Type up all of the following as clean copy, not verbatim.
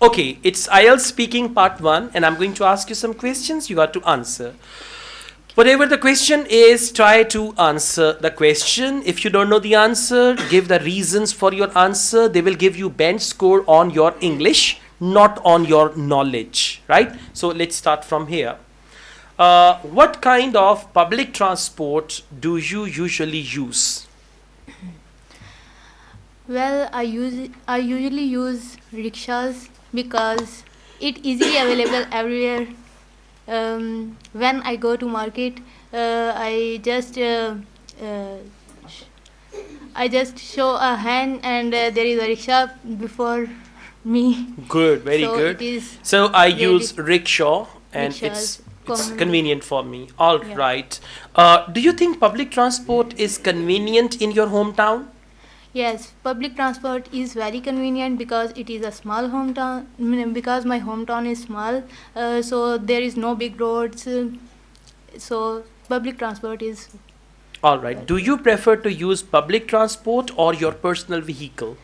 Okay, it's IELTS speaking part 1 and I'm going to ask you some questions you got to answer. Whatever the question is, try to answer the question. If you don't know the answer, give the reasons for your answer. They will give you bench score on your English, not on your knowledge, right? So let's start from here. What kind of public transport do you usually use? Well, I usually use rickshaws because it easily available everywhere. When I go to market, uh, I just show a hand and there is a rickshaw before me. Good, very So good. it is So I really use rickshaw and rickshaws it's commonly. convenient for me. All Yeah. right. Do you think public transport is convenient in your hometown? Yes, public transport is very convenient because it is a small hometown. Because my hometown is small, so there is no big roads. So public transport is. All right. Do you prefer to use public transport or your personal vehicle?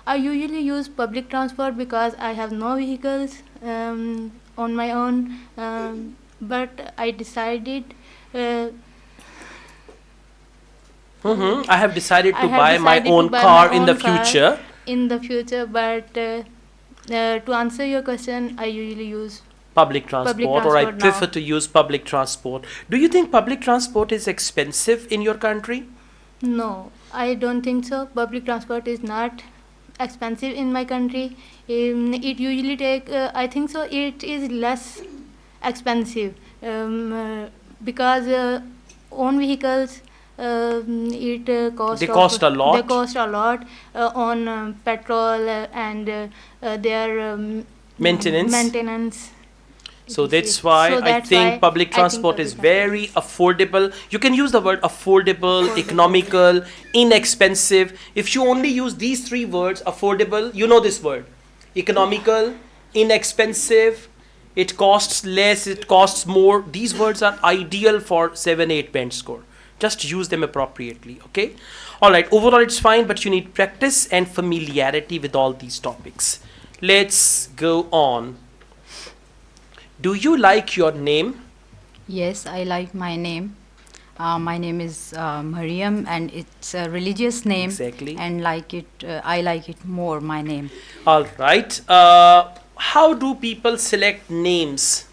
I usually use public transport because I have no vehicles on my own. But I decided. Uh, I have decided I to have buy my decided to own buy car my in the own car future. in the future. But to answer your question, I usually use Public transport, or I transport prefer now. to use public transport. Do you think public transport is expensive in your country? No, I don't think so. Public transport is not expensive in my country. It usually take. I think so. It is less expensive because own vehicles. It cost They of cost a they lot. cost a lot on petrol and their Maintenance. maintenance. So It is- that's why so I that's think why public I think transport is public transport very is affordable. You can use the word affordable, affordable. economical, inexpensive. If you only use these three words, affordable, you know this word. Economical, inexpensive, it costs less, it costs more. These words are ideal for 7, 8 band score. Just use them appropriately, okay? All right, overall it's fine, but you need practice and familiarity with all these topics. Let's go on. Do you like your name? Yes, I like my name. My name is Mariam, and it's a religious name. Exactly. And I like it more. My name. All right. How do people select names?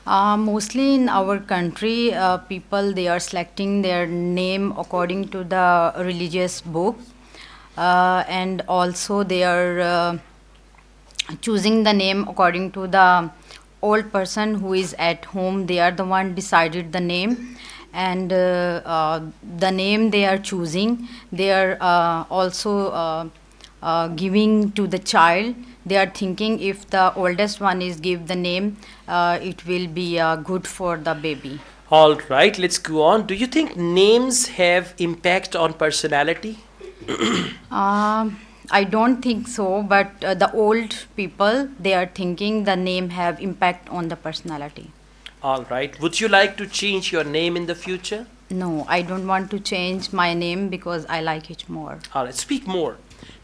Mostly in our country, people they are selecting their name according to the religious book, and also they are choosing the name according to the old person who is at home. They are the one decided the name, and the name they are choosing, they are also giving to the child. They are thinking if the oldest one is give the name, it will be good for the baby. All right, let's go on. Do you think names have impact on personality? I don't think so, but the old people they are thinking the name have impact on the personality. All right. Would you like to change your name in the future? No, I don't want to change my name because I like it more. All right, speak more.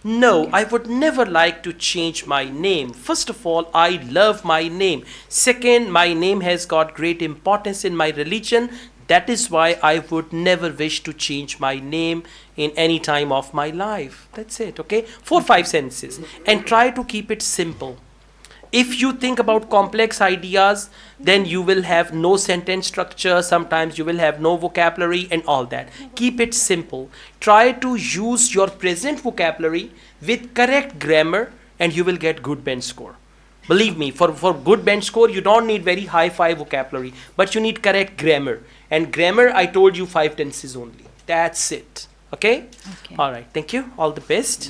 No, I would never like to change my name. First of all, I love my name. Second, my name has got great importance in my religion. That is why I would never wish to change my name in any time of my life. That's it, okay? 4, 5 sentences. And try to keep it simple. If you think about complex ideas, then you will have no sentence structure. Sometimes you will have no vocabulary and all that. Keep it simple. Try to use your present vocabulary with correct grammar and you will get good bench score. Believe me, for good bench score, you don't need very high 5 vocabulary, but you need correct grammar. And grammar, I told you 5 tenses only. That's it. Okay? Okay. All right. Thank you. All the best.